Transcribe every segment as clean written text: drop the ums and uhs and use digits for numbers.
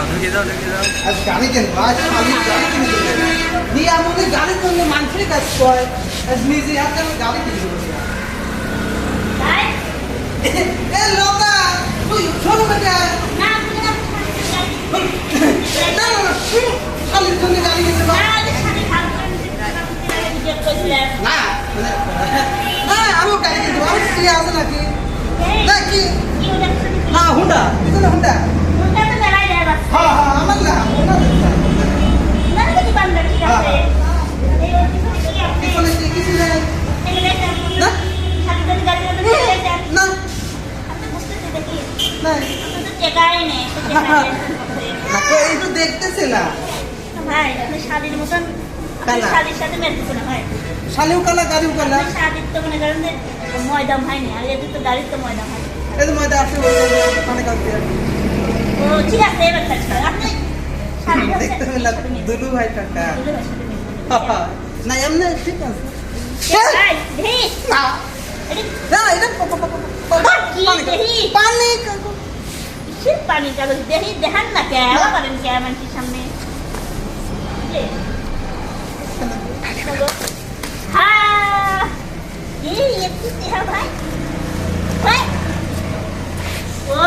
ঢুকে যাও ঢুকে যাও। আজ গাড়ি কেন আজ আমি গাড়ি কিনে দেবো নি আমাদের গাড়ির জন্য মানুষের কাজ করে আজ নিজে হাতে আমি গাড়ি কিনে দেবো তাই এ লোকা তুই শোনো বেটা না তুমি না না না খালি তুমি গাড়ি কিনে দেবো না যে শাড়ি ভালো করে নিজে কইছিলেন না না আমি গাড়ি কিনে দেবো আমি কি আছে নাকি নাকি কি ওটা না হুন্ডা পিছনে হুন্ডা ওটা তো মেলাই যায় বাস হ্যাঁ হ্যাঁ আমার না হুন্ডা না কিছু বান্দা ঠিক আছে এই ওর কিছু কি আছে পিছনে কিছু নেই এগুলো না শাড়ি তো গাড়ি তো নিয়ে যায় না আপনি বুঝতেছেন দেখি না আপনি তো টেকাই নেই তো টেকাই না তো এই তো দেখতেছিলাম ভাই আপনি শাড়ির মতন আপনি কালা। শাড়ির সাথে মেরতেছে না ভাই শালিও কালা গাড়িও কালা আপনি শাড়ির তো মনে করেন যে ময়দাম হয়নি আর এদের তো গাড়ির তো ময়দাম হয় এই তো ময়দা আসে মানে কাউকে ও ঠিক আছে এবার কাজ করে আপনি শাড়ির হচ্ছে দেখতে পেলাম দুলু ভাই টাকা না এমনি ঠিক আছে ভাই দেখি না এটি না এটা কি দেখি পানি কিসের পানি কাগজ দেখি দেখান না কে আবার করেন কে মানুষের সামনে যে, চলো। হ্যাঁ এই একটু দেখা ভাই ভাই ও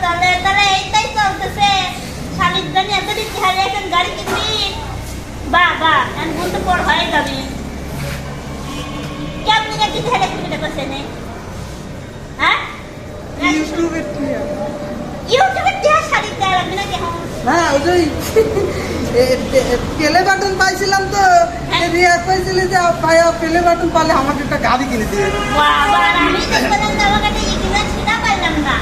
তাহলে তাহলে এইটাই চলতেছে শালির জানি এতদিন চেহারা এখন গাড়ি কিনবি বাহ বাহ এখন বলতে পর হয়ে যাবে কি আপনি নাকি চেহারা কিনতে করছেন হ্যাঁ ইউটিউবে ইউটিউবে চেহারা শাড়ি দেয় আপনি নাকি এখন না ওই পেলে বাটন পাইছিলাম তো রিয়াজ পাইছিলে যে ভাইয়া পেলে বাটন পালে আমাকে একটা গাড়ি কিনে দিবে বাবা আমি দেখলাম না আমার কাছে ইগিনা ছিনা পাইলাম না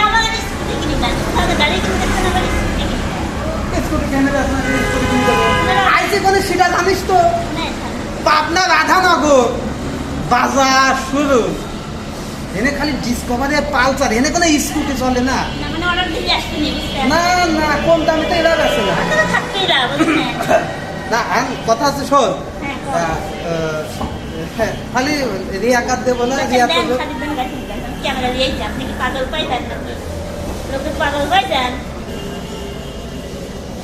আমার কাছে স্কুটি কিনে দেন তাহলে গাড়ি কিনতে না গাড়ি স্কুটি কিনে স্কুটি কিনে দেবে স্কুটি কিনে দেবো আইসে কোনে সেটা জানিস তো পাবনা রাধানগর বাজার শুরু এনে খালি ডিসকভারি পালসার এনে কোনো স্কুটি চলে না না মানে অর্ডার দিয়ে আসতে নেই বুঝছেন না না কম দামে তো এরা আছে না তাহলে থাকতেই না বুঝছেন না কথা আছে শোন হ্যাঁ হ্যাঁ খালি রিয়া কাট দেবো না রিয়া তো দেন শাড়ি দেন গাড়ি দেন ক্যামেরা দিয়ে আপনি কি পাগল পাই দেন নাকি লোকে পাগল পাই দেন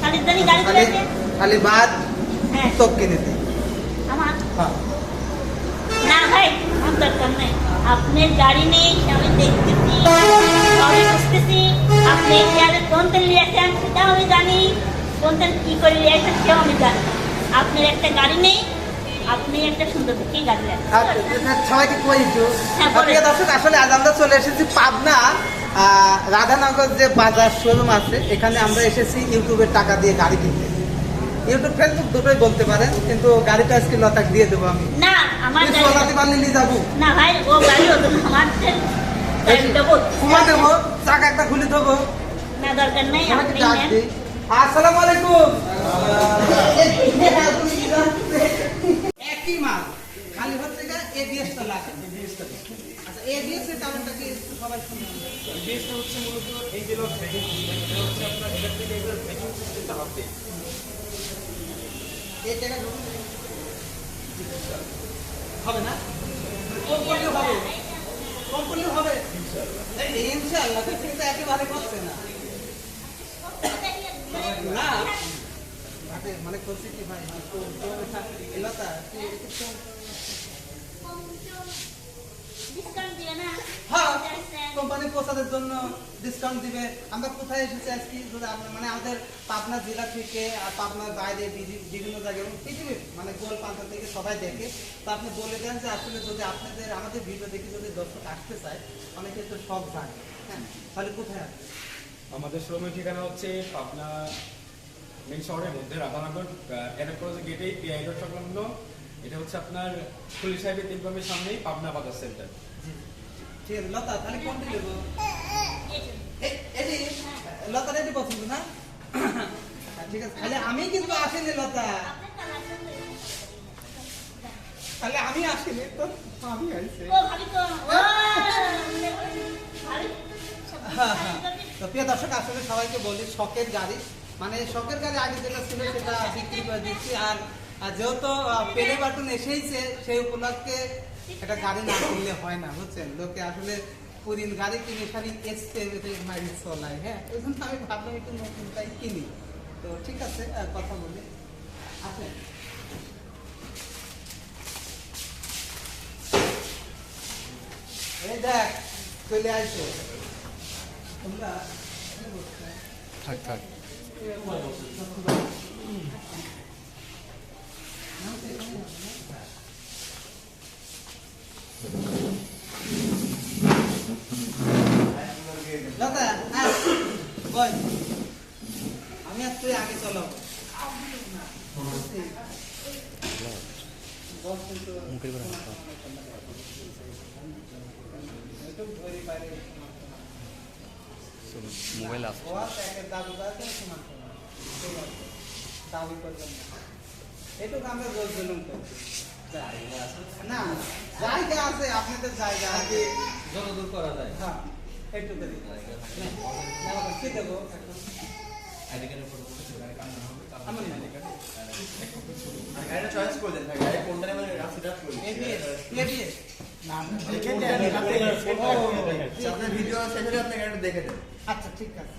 শাড়ির দানি গাড়ি খালি দিয়ে খালি বাদ হ্যাঁ তো কিনে দিই আমার হ্যাঁ না ভাই আমার দরকার নাই আপনার গাড়ি নেই আমি দেখতেছি সবই বুঝতেছি আপনি এখানে কোন তেল নিয়েছেন সেটাও আমি জানি কোন তেল কি করে নিয়েছেন সেটাও আমি জানি আপনার একটা গাড়ি নেই আপনি একটা সুন্দর দেখে গাড়ি নেন সবাইকে কই তো হ্যাঁ, বলেন। প্রিয় দর্শক আসলে আজ আমরা চলে এসেছি পাবনা রাধানগর যে বাজার শোরুম আছে এখানে আমরা এসেছি ইউটিউবের টাকা দিয়ে গাড়ি কিনতে ইউটিউব ফেসবুক দুটোই বলতে পারেন কিন্তু গাড়িটা আজকে লতাক দিয়ে দেবো আমি না আমার তুই গাড়ি চলাতে পারলে নিয়ে যাবো না ভাই ও গাড়ি হতো না আমার দেবো ঘুমা দেবো চাকা একটা খুলে দেবো না দরকার নেই আমাকে আপনি ডাক নেন দে আসসালামু আলাইকুম একই মাল খালি হচ্ছে গা এবিএস টা লাগে আচ্ছা এবিএস এর কারণটা কি সবাই শুনে বেসটা হচ্ছে মূলত এই যে লক ব্রেকিং সিস্টেম এটা হচ্ছে আপনার এটা থেকে এবার ব্রেকিং সিস্টেমটা হবে এই টাকা হবে না কম করলে হবে কম করলে হবে ইনশাআল্লাহ কিন্তু একেবারে করছে না না মানে করছি কি ভাই এলাকা ডিসকাউন্ট দিয়ে না হ্যাঁ কোম্পানি প্রচারের জন্য ডিসকাউন্ট দিবে আমরা কোথায় এসেছি আজকে যদি আমরা মানে আমাদের পাবনা জেলা থেকে আর পাবনার বাইরে বিভিন্ন জায়গায় এবং পৃথিবীর মানে গোল প্রান্ত থেকে সবাই দেখে তো আপনি বলে দেন যে আসলে যদি আপনাদের আমাদের ভিডিও দেখে যদি দর্শক আসতে চায় অনেকে তো সব জানে হ্যাঁ তাহলে কোথায় আসবে আমাদের শোরুমের ঠিকানা হচ্ছে পাবনা মেন শহরের মধ্যে রাধানগর এরপর গেটেই পিআই রোড সংলগ্ন এটা হচ্ছে আপনার পুলিশ সাহেবের তিনবামের সামনেই পাবনা বাজার সেন্টার জি ঠিক আছে লতা তাহলে কোনটি দেবো এটি লতা এটি পছন্দ না ঠিক আছে খালি আমি কিন্তু আসিনি লতা তাহলে আমি আসিনি তো আমি আসছি ও ভাবি তো ও ভাবি তো প্রিয় দর্শক আসলে সবাইকে বলি শখের গাড়ি মানে শখের গাড়ি আগে যেটা ছিল সেটা বিক্রি করে দিচ্ছি আর যেহেতু পেলে বাটন এসেইছে সেই উপলক্ষে একটা গাড়ি না কিনলে হয় না বুঝছেন লোকে আসলে পুরিন গাড়ি কিনে খালি এসতে মাইল চলাই, হ্যাঁ ওই জন্য আমি ভাবলাম একটু নতুনটাই কিনি। তো ঠিক আছে, কথা বলি। আচ্ছা এই দেখ চলে আসো তোমরা। থাক থাক। দাদা হ্যাঁ বল, আমি আর তুই আগে চলো। মুখের করে হাত দাও। মোবাইল আসছে। এটুকু আমরা রোজ দিলাম তো না, জায়গা আছে আপনাদের জায়গা আছে যতদূর করা যায়। হ্যাঁ একটু কি দেবো এখন? আইডি কার্ডের ফটো আমার না। গাড়িটা চয়েস করে দেন ভাই, গাড়ি কোনটা নেবেন রাস্তাটা করে দিন। ABS, ABS না আপনার ভিডিও শেষ হলে আপনি গাড়িটা দেখে দেন। আচ্ছা ঠিক আছে।